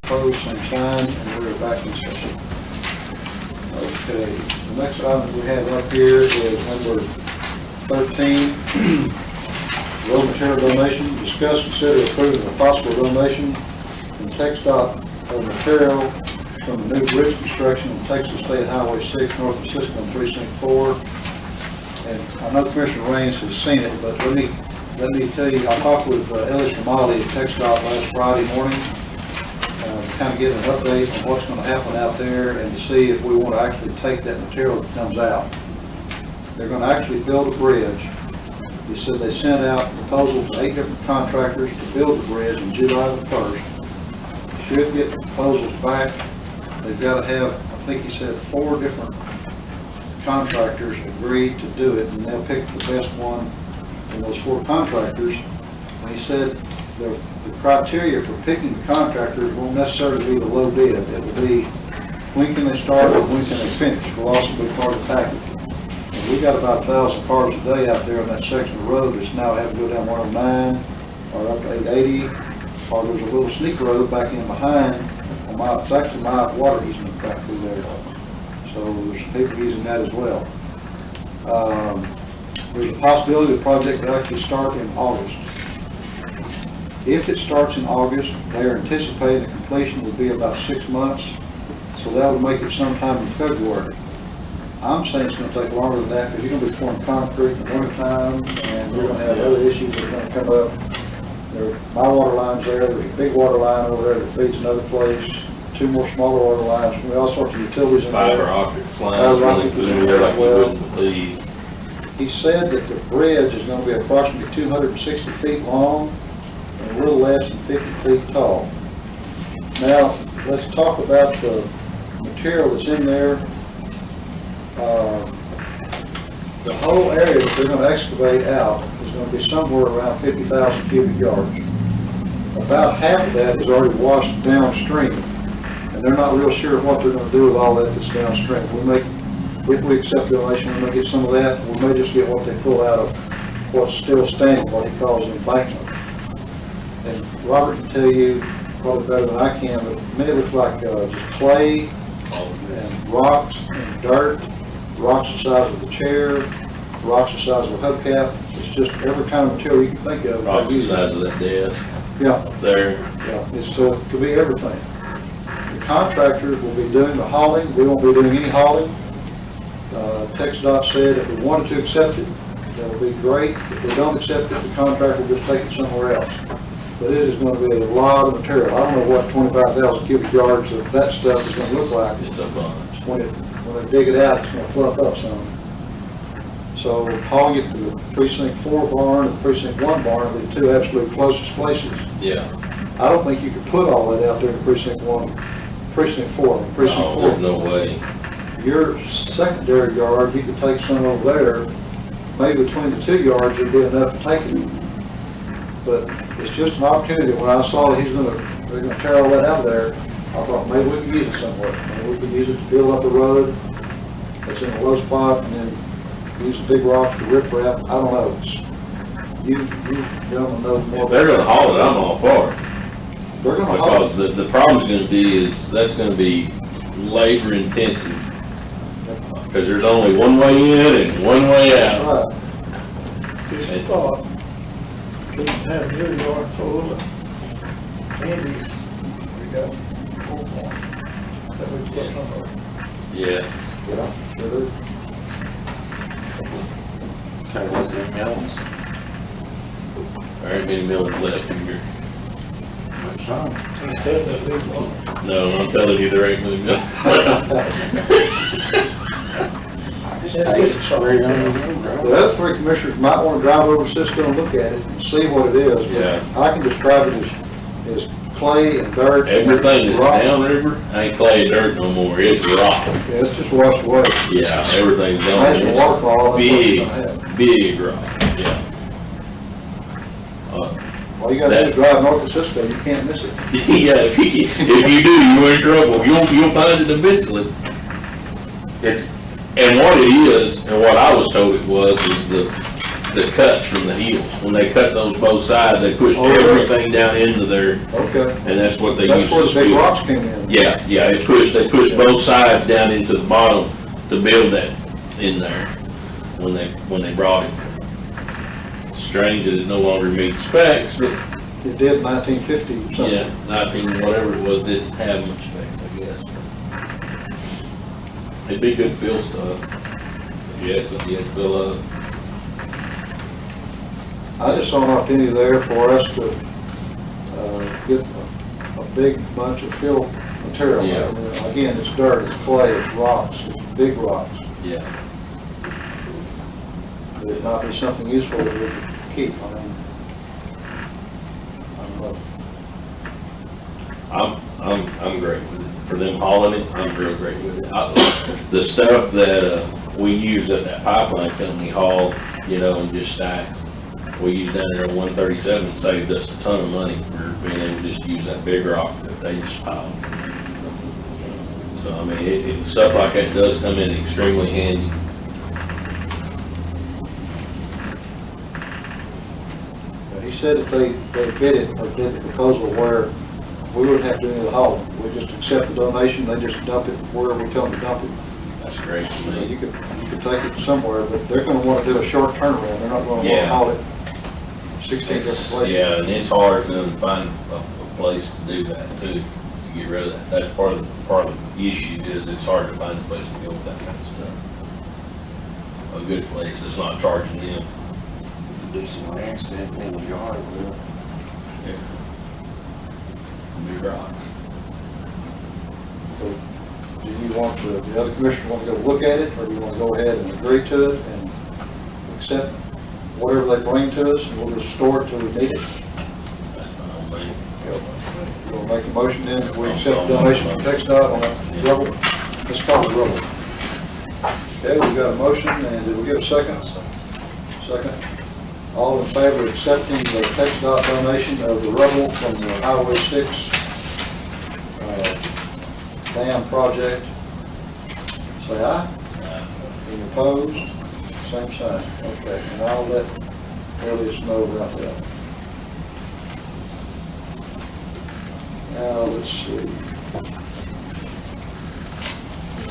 Opposed, same sign, and we're back in session. Okay, the next item we have up here is number 13, road material donation. Discuss, consider approving a possible donation from TxDOT of material from the new bridge construction on Texas State Highway 6 north of Cisco on Precinct 4. And I know Commissioner Raines has seen it, but let me tell you, I talked with Ellis Ramali at TxDOT last Friday morning, kind of get an update on what's going to happen out there and to see if we want to actually take that material that comes out. They're going to actually build a bridge. He said they sent out proposals to 8 different contractors to build the bridge on July the 1st. Should get the proposals back. They've got to have, I think he said, 4 different contractors agreed to do it, and they'll pick the best one from those 4 contractors. And he said the criteria for picking the contractors won't necessarily be the low bid. It will be when can they start and when can they finish. Will also be part of the package. And we got about 1,000 cars a day out there on that section of road that's now having to go down 109 or up to 880, or there's a little sneak road back in behind. It's actually my water easement back through there. So there's some people using that as well. There's a possibility the project will actually start in August. If it starts in August, they are anticipating the completion will be about 6 months, so that would make it sometime in February. I'm saying it's going to take longer than that because you're going to be pouring concrete in the wintertime, and we're going to have other issues that are going to come up. My water line's there, there's a big water line over there that feeds another place, 2 more smaller water lines, we all sorts of utilities in there. Fiber optic lines running through there like you wouldn't believe. He said that the bridge is going to be approximately 260 feet long and a little less than 50 feet tall. Now, let's talk about the material that's in there. The whole area that they're going to excavate out is going to be somewhere around 50,000 cubic yards. About half of that is already washed downstream, and they're not real sure what they're going to do with all that that's downstream. If we accept the donation, we may get some of that. We may just get what they pull out of what's still standing, what he calls an embankment. And Robert can tell you probably better than I can, but to me it looks like just clay and rocks and dirt, rocks the size of the chair, rocks the size of a hubcap. It's just every kind of material you can think of. Rocks the size of that desk. Yeah. Up there. Yeah, so it could be everything. The contractors will be doing the hauling. We won't be doing any hauling. TxDOT said if we wanted to accept it, that would be great. If we don't accept it, the contractor will just take it somewhere else. But it is going to be a lot of material. I don't know what 25,000 cubic yards of that stuff is going to look like. It's a bunch. When they dig it out, it's going to fluff up some. So hauling it to the Precinct 4 barn and the Precinct 1 barn are the 2 absolute closest places. Yeah. I don't think you could put all that out there in Precinct 1, Precinct 4. Precinct 4. There's no way. Your secondary yard, you could take some over there. Maybe between the 2 yards, there'd be enough to take it. But it's just an opportunity. When I saw that they're going to tear all that out of there, I thought maybe we could use it somewhere. Maybe we could use it to build up a road that's in a low spot, and then use the big rocks to rip wrap. I don't know. You gentlemen know more. If they're going to haul it, I'm all for it. They're going to haul it. Because the problem's going to be is that's going to be labor intensive. Because there's only one way in and one way out. Right. Just a thought, couldn't have your yard full of Andy's, we got 4 farms that we put on over. Yeah. Yeah, sure do. Okay, what's the melons? There ain't many millions left in here. What's some? Can't tell that big one. No, I'm telling you, there ain't many millions left. I just take it straight on the road. The other 3 commissioners might want to drive over to Cisco and look at it and see what it is. But Yeah. I can describe it as clay and dirt. Everything that's rocks. downriver ain't clay and dirt no more. It's rock. Yeah, it's just washed away. Yeah, everything's gone. Imagine a waterfall. That's what Big, it's gonna have. big rock. Yeah. All you gotta do is drive north of Cisco, you can't miss it. Yeah, if you do, you're in trouble. You'll find it eventually. And what it is, and what I was told it was, is the cuts from the heels. When they cut those both sides, they pushed Oh, really? everything down into there, Okay. and that's what they used That's where to the big fill. rocks came in. Yeah, they pushed both sides down into the bottom to build that in there when they brought it. Strange that it no longer meets specs, but It did 1950 or something. yeah, 19, whatever it was, didn't have much specs, I guess. It'd be good fill stuff. If you had something you had to fill up. I just saw an opportunity there for us to get a big bunch of fill material. Yeah. I mean, again, it's dirt, it's clay, it's rocks, it's big rocks. Yeah. But it might be something useful that we could keep. I mean, I don't know. I'm great with it. For them hauling it, I'm real great with it. The stuff that we use at that pipeline company haul, and just stack. We used down there at 137, saved us a ton of money for being able to just use that big rock that they just piled. So, I mean, stuff like that does come in extremely handy. He said that they bid it, or did the proposal where we wouldn't have to do any of the hauling. We just accept the donation, they just dump it where we tell them to dump it. That's great for me. You could take it somewhere, but they're gonna wanna do a short turnaround. They're not gonna wanna Yeah. haul it 16 different places. Yeah, and it's hard for them to find a place to do that too, to get rid of that. That's part of the issue is it's hard to find a place to go with that kind of stuff. A good place that's not charging them. Do some accident in the yard, well, New rocks. So, do you want the other commissioner want to go look at it, or do you want to go ahead and agree to it and accept whatever they bring to us, and we'll just store it till we need it? That's my own thing. We'll make a motion then that we accept the donation from TxDOT on that rubble. Let's call it rubble. Okay, we got a motion, and did we get a second? Second. All in favor of accepting the TxDOT donation of the rubble from the Highway 6 dam project, say aye. Any opposed? Same sign. Okay, and I'll let Elias know about that. Now, let's see. Did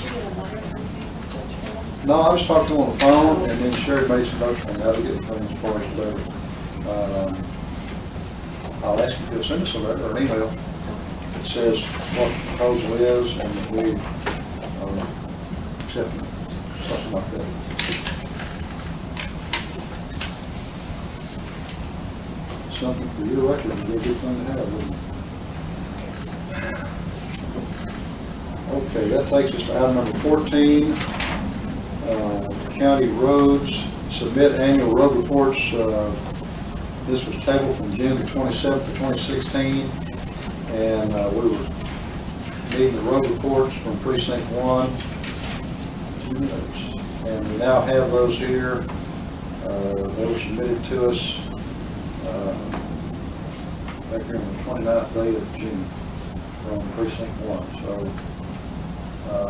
you get a letter from people? No, I was talking to him on the phone, and then Sherry made some notes on how to get things as far as the letter. I'll ask him to send us a letter or an email that says what the proposal is, and that we accept it, something like that. Something for your record, would be a good thing to have, wouldn't it? Okay, that takes us to item number 14. County roads, submit annual road reports. This was tabled from June the 27th of 2016. And we were needing the road reports from precinct 1. And we now have those here. They were submitted to us back here on the 29th day of June from precinct 1. So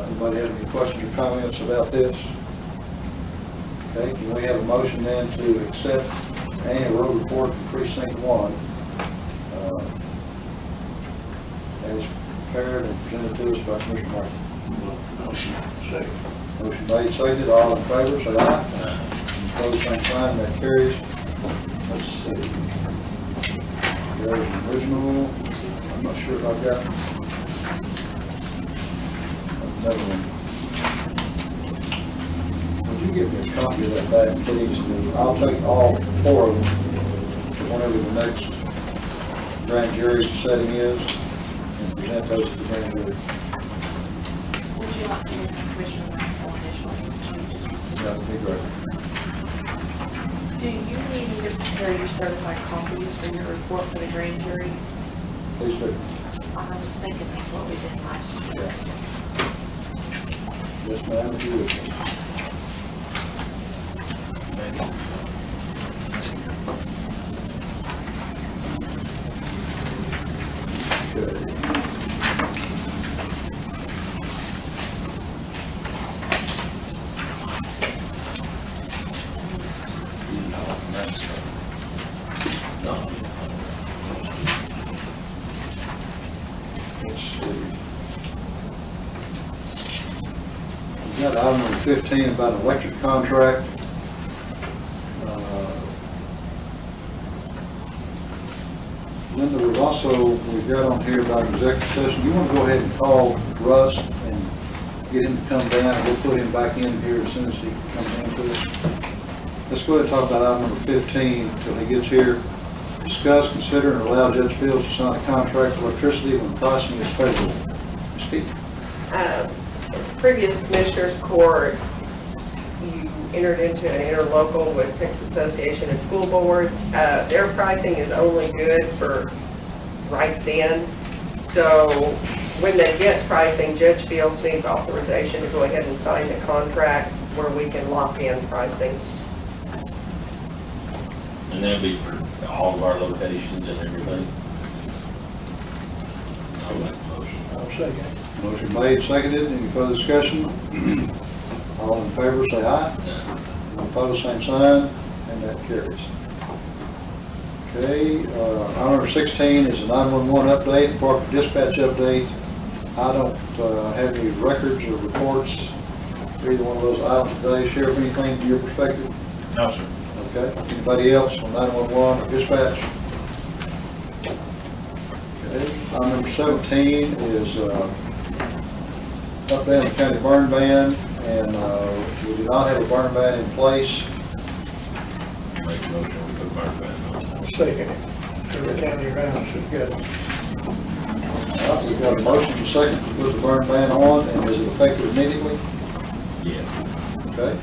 anybody have any questions or comments about this? Okay, can we have a motion then to accept annual road report from precinct 1 as prepared and presented to us by Commissioner Martin? motion, second. Motion made, seconded, all in favor, say aye. Opposed, same sign, that carries. Let's see. There's an original, I'm not sure if I've got another one. Would you give me a copy of that back, please? I'll take all 4 of them to whenever the next grand jury setting is and present those to the grand jury. Would you like to hear from Commissioner Brown for additional changes? That would be great. Do you need me to prepare your certified copies for your report for the grand jury? Please do. I was thinking that's what we did last year. Yes, ma'am, if you would. Okay. Let's see. We got item number 15 about an electric contract. Linda, we've got on here about executive session. You want to go ahead and call Russ and get him to come down, and we'll put him back in here as soon as he comes into us. Let's go ahead and talk about item number 15 until he gets here. Discuss, consider, and allow Judge Fields to sign a contract for electricity when pricing is favorable. Ms. Keith? Previous Commissioners Court, you entered into an interlocal with Texas Association of School Boards. Their pricing is only good for right then. So when they get pricing, Judge Fields needs authorization to go ahead and sign the contract where we can lock in pricing. And that'll be for all of our locations and everything. I'll make the motion. I'll second. Motion made, seconded. Any further discussion? All in favor, say aye. All opposed, same sign, and that carries. Okay, item number 16 is a 911 update, Department dispatch update. I don't have any records or reports for either one of those items today. Sheriff, anything from your perspective? No, sir. Okay, anybody else on 911 or dispatch? Okay, item number 17 is update on the county burn ban, and we do not have a burn ban in place. Make the motion, we put burn ban on. I'll second it. Every county around should get it. We've got a motion to second to put the burn ban on, and is it effective immediately? Yeah. Okay.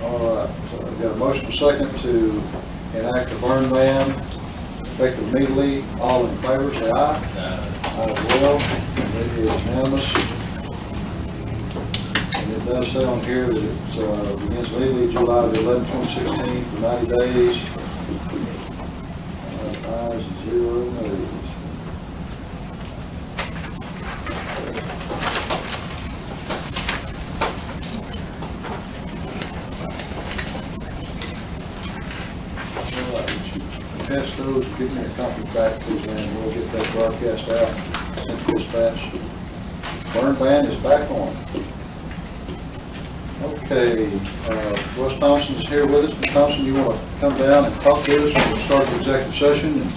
All right, so we've got a motion to second to enact the burn ban effective immediately. All in favor, say aye. Aye as well. It is unanimous. And it does say on here that it begins legally July the 11th, 2016 for 90 days. Ayes and 0 nays. All right, would you pass those, give me a copy back, please, and we'll get that broadcast out, sent to dispatch. Burn ban is back on. Okay, Wes Thompson is here with us. Ms. Thompson, you want to come down and talk to us? We'll start the executive session and